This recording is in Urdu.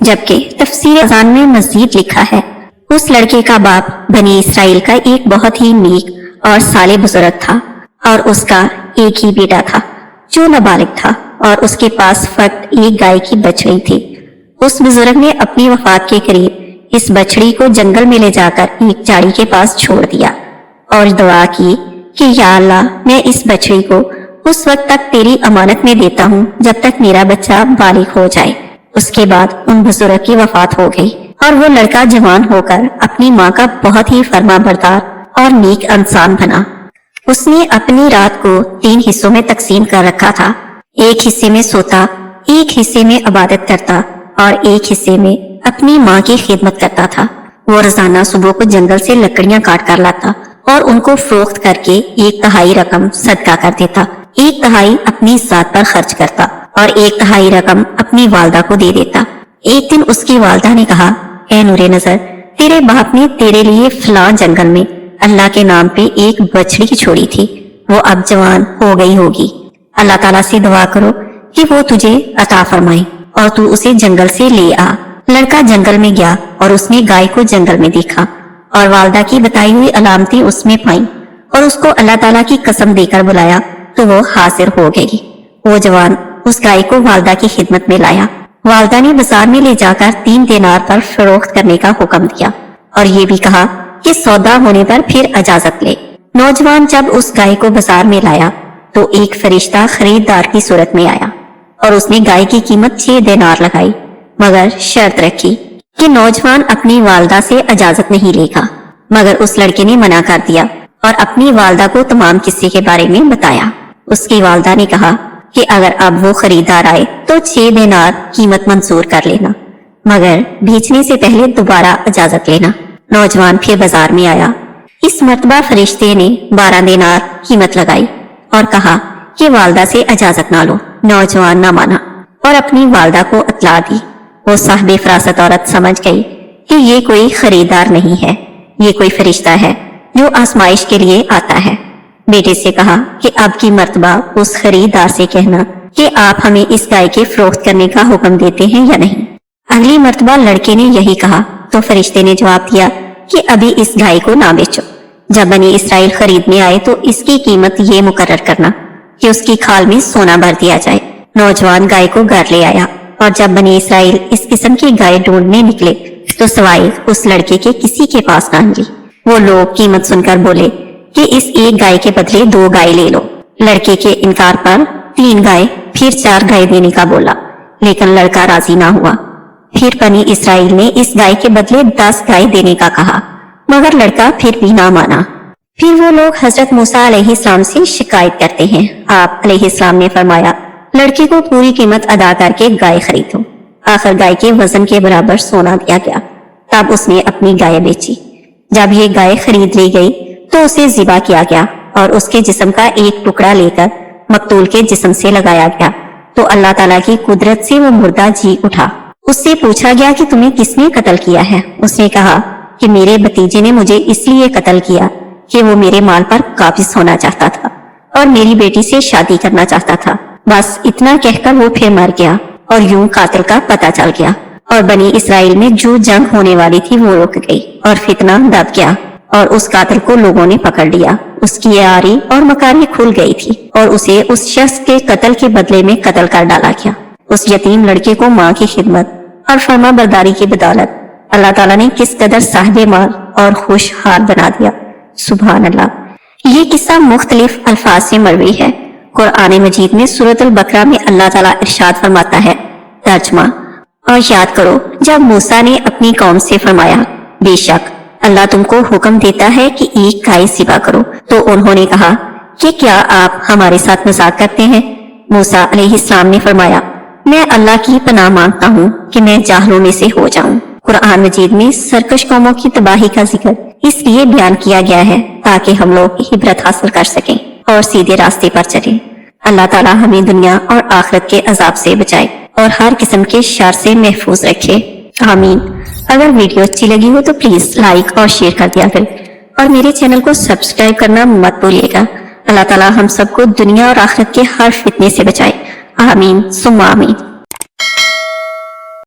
جبکہ تفسیر اذان میں مزید لکھا ہے اس لڑکے کا باپ بنی اسرائیل کا ایک بہت ہی نیک اور صالح بزرگ تھا اور اس کا ایک ہی بیٹا تھا جو نابالغ تھا اور اس کے پاس فقط ایک گائے کی بچڑی تھی۔ اس بزرگ نے اپنی وفات کے قریب اس بچڑی کو جنگل میں لے جا کر ایک جھاڑی کے پاس چھوڑ دیا اور دعا کی کہ یا اللہ میں اس بچڑی کو اس وقت تک تیری امانت میں دیتا ہوں جب تک میرا بچہ بالغ ہو جائے۔ اس کے بعد ان بزرگ کی وفات ہو گئی اور وہ لڑکا جوان ہو کر اپنی ماں کا بہت ہی فرما بردار اور نیک انسان بنا۔ اس نے اپنی رات کو 3 حصوں میں تقسیم کر رکھا تھا، ایک حصے میں سوتا، ایک حصے میں عبادت کرتا اور ایک حصے میں اپنی ماں کی خدمت کرتا تھا۔ وہ روزانہ صبح کو جنگل سے لکڑیاں کاٹ کر لاتا اور ان کو فروخت کر کے 1/3 رقم صدقہ کر دیتا، 1/3 اپنی ذات پر خرچ کرتا اور 1/3 رقم اپنی والدہ کو دے دیتا۔ ایک دن اس کی والدہ نے کہا، اے نور نظر، تیرے باپ نے تیرے لیے فلاں جنگل میں اللہ کے نام پہ ایک بچڑی چھوڑی تھی، وہ اب جوان ہو گئی ہوگی، اللہ تعالیٰ سے دعا کرو کہ وہ تجھے عطا فرمائے اور تو اسے جنگل سے لے آ۔ لڑکا جنگل میں گیا اور اس نے گائے کو جنگل میں دیکھا اور والدہ کی بتائی ہوئی علامتیں اس میں پائیں اور اس کو اللہ تعالیٰ کی قسم دے کر بلایا تو وہ حاضر ہو گئی۔ وہ جوان اس گائے کو والدہ کی خدمت میں لایا۔ والدہ نے بازار میں لے جا کر 3 دینار پر فروخت کرنے کا حکم دیا اور یہ بھی کہا کہ سودا ہونے پر پھر اجازت لے۔ نوجوان جب اس گائے کو بازار میں لایا تو ایک فرشتہ خریدار کی صورت میں آیا اور اس نے گائے کی قیمت 6 دینار لگائی، مگر شرط رکھی کہ نوجوان اپنی والدہ سے اجازت نہیں لے گا، مگر اس لڑکے نے منع کر دیا اور اپنی والدہ کو تمام قصے کے بارے میں بتایا۔ اس کی والدہ نے کہا کہ اگر اب وہ خریدار آئے تو 6 دینار قیمت منظور کر لینا، مگر بیچنے سے پہلے دوبارہ اجازت لینا۔ نوجوان پھر بازار میں آیا۔ اس مرتبہ فرشتے نے 12 دینار قیمت لگائی اور کہا کہ والدہ سے اجازت نہ لو۔ نوجوان نہ مانا اور اپنی والدہ کو اطلاع دی۔ وہ صاحب فراست عورت سمجھ گئی کہ یہ کوئی خریدار نہیں ہے، یہ کوئی فرشتہ ہے جو آزمائش کے لیے آتا ہے۔ بیٹے سے کہا کہ اب کی مرتبہ اس خریدار سے کہنا کہ آپ ہمیں اس گائے کے فروخت کرنے کا حکم دیتے ہیں یا نہیں۔ اگلی مرتبہ لڑکے نے یہی کہا تو فرشتے نے جواب دیا کہ ابھی اس گائے کو نہ بیچو، جب بنی اسرائیل خریدنے آئے تو اس کی قیمت یہ مقرر کرنا کہ اس کی کھال میں سونا بھر دیا جائے۔ نوجوان گائے کو گھر لے آیا اور جب بنی اسرائیل اس قسم کی گائے ڈھونڈنے نکلے تو سوائے اس لڑکے کے کسی کے پاس نہ ملی۔ وہ لوگ قیمت سن کر بولے کہ اس ایک گائے کے بدلے 2 گائے لے لو۔ لڑکے کے انکار پر 3 گائے پھر 4 گائے دینے کا بولا، لیکن لڑکا راضی نہ ہوا۔ پھر بنی اسرائیل نے اس گائے کے بدلے 10 گائے دینے کا کہا، مگر لڑکا پھر بھی نہ مانا۔ پھر وہ لوگ حضرت موسیٰ علیہ السلام سے شکایت کرتے ہیں۔ آپ علیہ السلام نے فرمایا، لڑکے کو پوری قیمت ادا کر کے گائے خریدو۔ آخر گائے کے وزن کے برابر سونا دیا گیا، تب اس نے اپنی گائے بیچی۔ جب یہ گائے خرید لی گئی تو اسے ذبح کیا گیا اور اس کے جسم کا ایک ٹکڑا لے کر مقتول کے جسم سے لگایا گیا تو اللہ تعالیٰ کی قدرت سے وہ مردہ جی اٹھا۔ اس سے پوچھا گیا کہ تمہیں کس نے قتل کیا ہے؟ اس نے کہا کہ میرے بھتیجے نے مجھے اس لیے قتل کیا کہ وہ میرے مال پر قابض ہونا چاہتا تھا اور میری بیٹی سے شادی کرنا چاہتا تھا۔ بس اتنا کہہ کر وہ پھر مر گیا اور یوں قاتل کا پتہ چل گیا، اور بنی اسرائیل میں جو جنگ ہونے والی تھی وہ رک گئی اور فتنہ دب گیا اور اس قاتل کو لوگوں نے پکڑ لیا۔ اس کی یاری اور مکاری کھل گئی تھی اور اسے اس شخص کے قتل کے بدلے میں قتل کر ڈالا گیا۔ اس یتیم لڑکے کو ماں کی خدمت اور فرما برداری کی بدولت اللہ تعالیٰ نے کس قدر صاحب مال اور خوشحال بنا دیا۔ سبحان اللہ۔ یہ قصہ مختلف الفاظ سے مروی ہے۔ قرآن مجید میں سورۃ البقرہ میں اللہ تعالیٰ ارشاد فرماتا ہے، ترجمہ: اور یاد کرو جب موسیٰ نے اپنی قوم سے فرمایا، بے شک اللہ تم کو حکم دیتا ہے کہ ایک گائے ذبح کرو، تو انہوں نے کہا کہ کیا آپ ہمارے ساتھ مذاق کرتے ہیں؟ موسیٰ علیہ السلام نے فرمایا، میں اللہ کی پناہ مانگتا ہوں کہ میں جاہلوں میں سے ہو جاؤں۔ قرآن مجید میں سرکش قوموں کی تباہی کا ذکر اس لیے بیان کیا گیا ہے تاکہ ہم لوگ عبرت حاصل کر سکیں اور سیدھے راستے پر چلیں۔ اللہ تعالیٰ ہمیں دنیا اور آخرت کے عذاب سے بچائے اور ہر قسم کے شر سے محفوظ رکھے، آمین۔ اگر ویڈیو اچھی لگی ہو تو پلیز لائک اور شیئر کر دیا کریں اور میرے چینل کو سبسکرائب کرنا مت بھولیے گا۔ اللہ تعالیٰ ہم سب کو دنیا اور آخرت کے ہر فتنے سے بچائے، آمین ثم آمین۔